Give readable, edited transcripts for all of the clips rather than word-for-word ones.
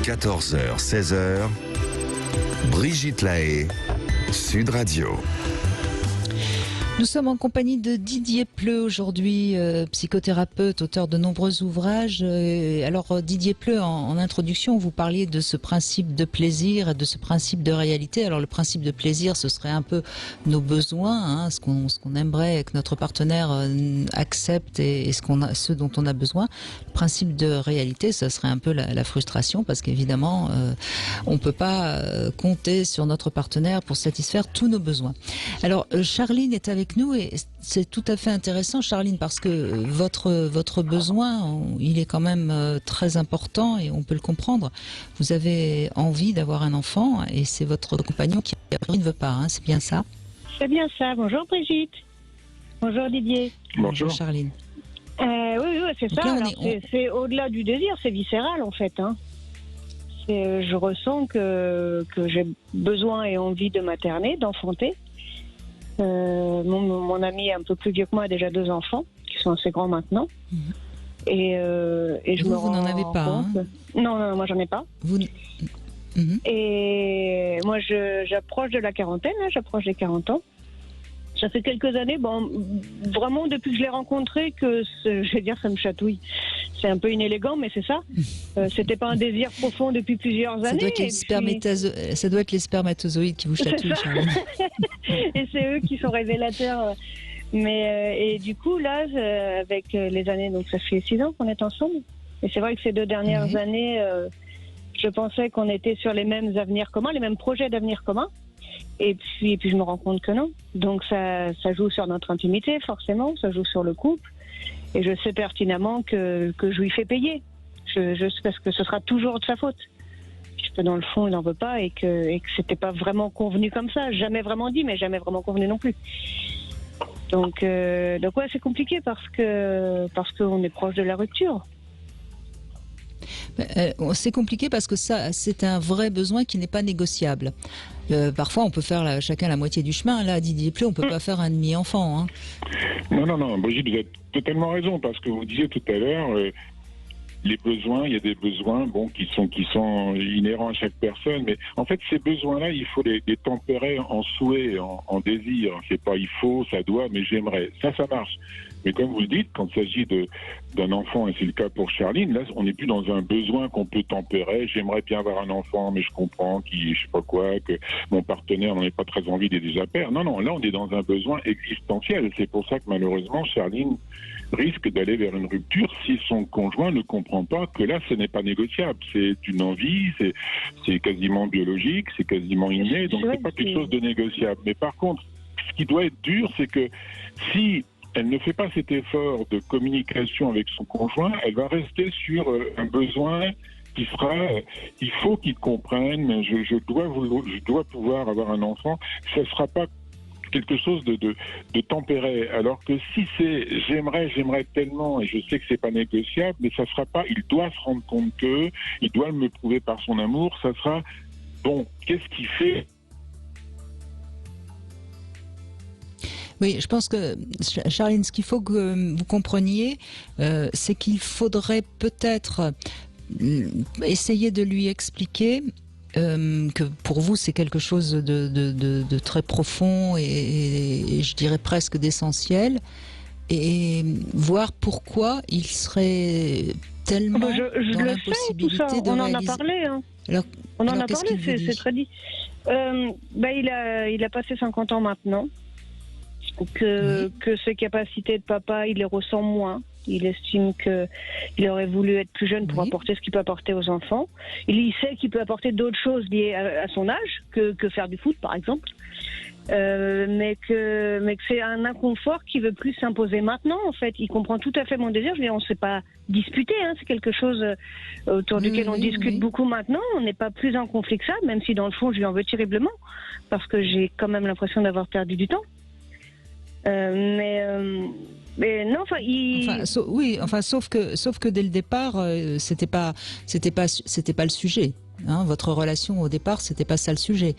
14h, 16h, Brigitte Lahaie, Sud Radio. Nous sommes en compagnie de Didier Pleu aujourd'hui, psychothérapeute, auteur de nombreux ouvrages. Alors Didier Pleu, en introduction, vous parliez de ce principe de plaisir et de ce principe de réalité. Alors le principe de plaisir, ce serait un peu nos besoins, ce qu'on aimerait que notre partenaire accepte et ce dont on a besoin. Le principe de réalité, ce serait un peu la frustration, parce qu'évidemment, on peut pas compter sur notre partenaire pour satisfaire tous nos besoins. Alors Charline est avec nous et c'est tout à fait intéressant, Charline, parce que votre besoin, il est quand même très important et on peut le comprendre. Vous avez envie d'avoir un enfant et c'est votre compagnon qui ne veut pas, c'est bien ça? C'est bien ça. Bonjour Brigitte. Bonjour Didier. Bonjour Charline. Oui, c'est donc ça. Là, c'est au-delà du désir, c'est viscéral en fait. Je ressens que j'ai besoin et envie de materner, d'enfanter. Mon ami un peu plus vieux que moi a déjà 2 enfants qui sont assez grands maintenant. Et je vous n'en avez pas, Non, moi j'en ai pas. Et moi j'approche de la quarantaine, j'approche des 40 ans. Ça fait quelques années, vraiment depuis que je l'ai rencontré, que je vais dire ça me chatouille. C'est un peu inélégant, mais c'est ça. C'était pas un désir profond depuis plusieurs années. Ça doit être les spermatozoïdes qui vous chatouillent, Charline. Et c'est eux qui sont révélateurs. Et du coup, là, avec les années, donc ça fait 6 ans qu'on est ensemble. Et c'est vrai que ces 2 dernières années, je pensais qu'on était sur les mêmes avenirs communs, les mêmes projets d'avenir communs. Et puis je me rends compte que non. Donc ça joue sur notre intimité, forcément. Ça joue sur le couple. Et je sais pertinemment que je lui fais payer. Je sais parce que ce sera toujours de sa faute. Puisque dans le fond, il n'en veut pas et que c'était pas vraiment convenu comme ça. Jamais vraiment dit, mais jamais vraiment convenu non plus. Donc ouais, c'est compliqué parce qu'on est proche de la rupture. C'est compliqué parce que ça, c'est un vrai besoin qui n'est pas négociable. Parfois, on peut faire chacun la moitié du chemin. Là, Didier Pleu, on peut pas faire un demi-enfant. Non, Brigitte, vous avez totalement raison, parce que vous disiez tout à l'heure, les besoins, il y a des besoins qui sont inhérents à chaque personne, mais en fait, ces besoins-là, il faut les tempérer en souhait, en désir. C'est pas il faut, ça doit, mais j'aimerais. Ça marche. Mais comme vous le dites, quand il s'agit d'un enfant, et c'est le cas pour Charline, là, on n'est plus dans un besoin qu'on peut tempérer. J'aimerais bien avoir un enfant, mais je comprends je sais pas quoi, que mon partenaire n'en ait pas très envie, il est déjà père. Non, là, on est dans un besoin existentiel. C'est pour ça que malheureusement, Charline risque d'aller vers une rupture si son conjoint ne comprend pas que là, ce n'est pas négociable. C'est une envie, c'est quasiment biologique, c'est quasiment inné, donc c'est pas quelque chose de négociable. Mais par contre, ce qui doit être dur, c'est que si elle ne fait pas cet effort de communication avec son conjoint, elle va rester sur un besoin qui sera, il faut qu'il comprenne, je dois pouvoir avoir un enfant. Ça ne sera pas quelque chose de tempéré. Alors que si c'est j'aimerais tellement, et je sais que c'est pas négociable, mais ça sera pas, il doit se rendre compte que, il doit me prouver par son amour, ça sera, qu'est-ce qu'il fait? Oui, je pense que, Charline, ce qu'il faut que vous compreniez, c'est qu'il faudrait peut-être essayer de lui expliquer que pour vous, c'est quelque chose de très profond et je dirais presque d'essentiel, et voir pourquoi il serait tellement dans l'impossibilité de réaliser. On en a parlé. On en a parlé, c'est très dit. Il a passé 50 ans maintenant. Que ses capacités de papa, il les ressent moins. Il estime qu'il aurait voulu être plus jeune pour apporter ce qu'il peut apporter aux enfants. Il sait qu'il peut apporter d'autres choses liées à son âge que faire du foot, par exemple. Mais que c'est un inconfort qui veut plus s'imposer maintenant, en fait. Il comprend tout à fait mon désir. Je veux dire, on ne s'est pas disputé, c'est quelque chose autour duquel on discute beaucoup maintenant. On n'est pas plus en conflit que ça, même si dans le fond, je lui en veux terriblement, parce que j'ai quand même l'impression d'avoir perdu du temps. Mais non, sauf que dès le départ, c'était pas le sujet. Votre relation au départ, c'était pas ça le sujet.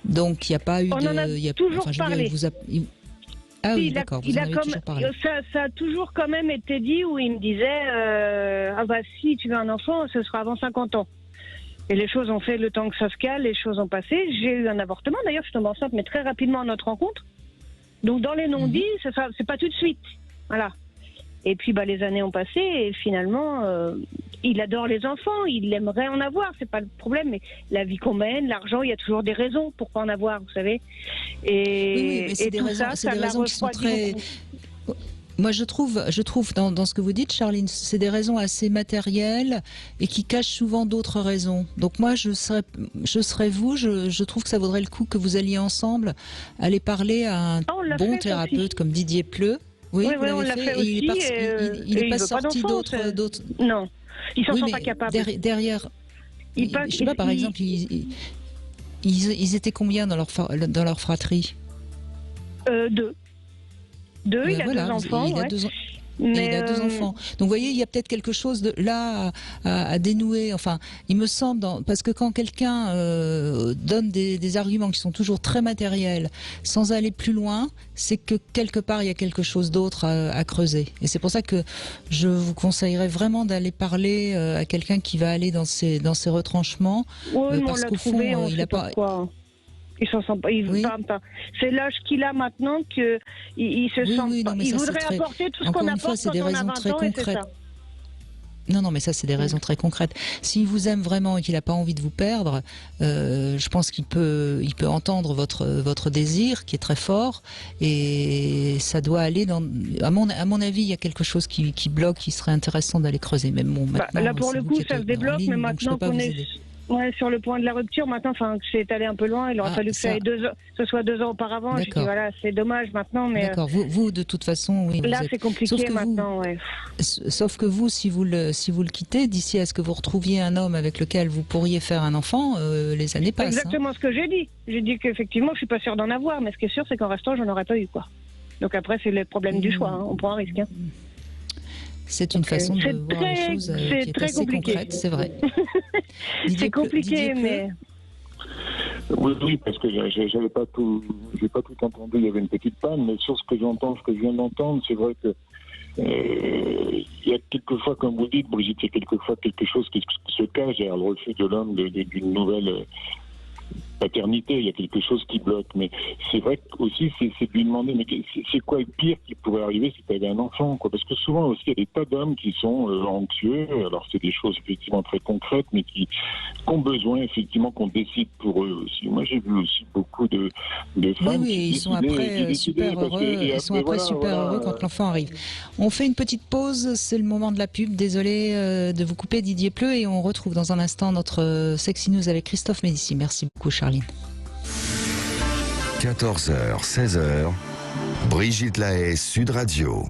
Donc il n'y a pas eu on en a toujours parlé. Ah oui, d'accord. Vous en avez toujours parlé. Ça a toujours quand même été dit où il me disait si tu veux un enfant, ce sera avant 50 ans. Et les choses ont fait le temps que ça se cale, les choses ont passé. J'ai eu un avortement, d'ailleurs, je tombe enceinte, mais très rapidement à notre rencontre. Donc dans les non-dits, c'est pas tout de suite. Voilà. Et puis les années ont passé et finalement, il adore les enfants, il aimerait en avoir, c'est pas le problème. Mais la vie qu'on mène, l'argent, il y a toujours des raisons pour pas en avoir, vous savez. Oui, mais c'est des raisons qui sont très... Moi, je trouve dans ce que vous dites, Charline, c'est des raisons assez matérielles et qui cachent souvent d'autres raisons. Donc moi, je serais vous, je trouve que ça vaudrait le coup que vous alliez ensemble aller parler à un bon thérapeute aussi. comme Didier Pleu. Oui, on l'a fait aussi. Il n'est pas sorti d'autres. Non, ils s'en sont pas capables. Derrière, je sais pas, par exemple, ils étaient combien dans leur fratrie? 2. Il a 2 enfants. Il a 2 enfants. Donc, vous voyez, il y a peut-être quelque chose là à dénouer. Enfin, il me semble, parce que quand quelqu'un donne des arguments qui sont toujours très matériels, sans aller plus loin, c'est que quelque part, il y a quelque chose d'autre à creuser. Et c'est pour ça que je vous conseillerais vraiment d'aller parler à quelqu'un qui va aller dans ces retranchements. Oui, parce qu'au fond, il n'a pas... Il s'en sent pas. C'est l'âge qu'il a maintenant que il se sent. Non, mais il voudrait apporter tout ce qu'on apporte quand on a 20 ans, et c'est ça. Non, mais ça, c'est des raisons très concrètes. S'il vous aime vraiment et qu'il n'a pas envie de vous perdre, je pense qu'il peut entendre votre désir, qui est très fort, et ça doit aller dans. À mon avis, il y a quelque chose qui bloque, qui serait intéressant d'aller creuser. Même maintenant, là, pour le coup, ça se débloque, mais maintenant qu'on est. Ouais, sur le point de la rupture, maintenant, c'est allé un peu loin. Il aurait fallu que ce soit 2 ans auparavant. Je dis voilà, c'est dommage maintenant, mais. D'accord. Vous, de toute façon, oui. Là, c'est compliqué maintenant, ouais. Sauf que vous, si vous le quittez, d'ici à ce que vous retrouviez un homme avec lequel vous pourriez faire un enfant, les années passent. Exactement ce que j'ai dit. J'ai dit qu'effectivement, je suis pas sûre d'en avoir, mais ce qui est sûr, c'est qu'en restant, j'en aurais pas eu, quoi. Donc après, c'est le problème du choix. On prend un risque. C'est une façon de voir les choses qui est assez concrète, c'est vrai. C'est compliqué, mais... Oui, parce que j'ai pas tout entendu, il y avait une petite panne, mais sur ce que je viens d'entendre, c'est vrai que il y a quelquefois, comme vous dites, Brigitte, il y a quelquefois quelque chose qui se cache derrière le refus de l'homme d'une nouvelle paternité, il y a quelque chose qui bloque. Mais c'est vrai aussi, c'est de lui demander, mais c'est quoi le pire qui pourrait arriver si tu avais un enfant, quoi? Parce que souvent aussi, il y a des tas d'hommes qui sont anxieux. Alors c'est des choses effectivement très concrètes, mais qui ont besoin effectivement qu'on décide pour eux aussi. Moi, j'ai vu aussi beaucoup de femmes qui ils sont après super heureux quand l'enfant arrive. On fait une petite pause, c'est le moment de la pub. Désolé de vous couper, Didier Pleu, et on retrouve dans un instant notre Sexy News avec Christophe Médici. Merci beaucoup, Charline. 14h, 16h, Brigitte Lahaie, Sud Radio.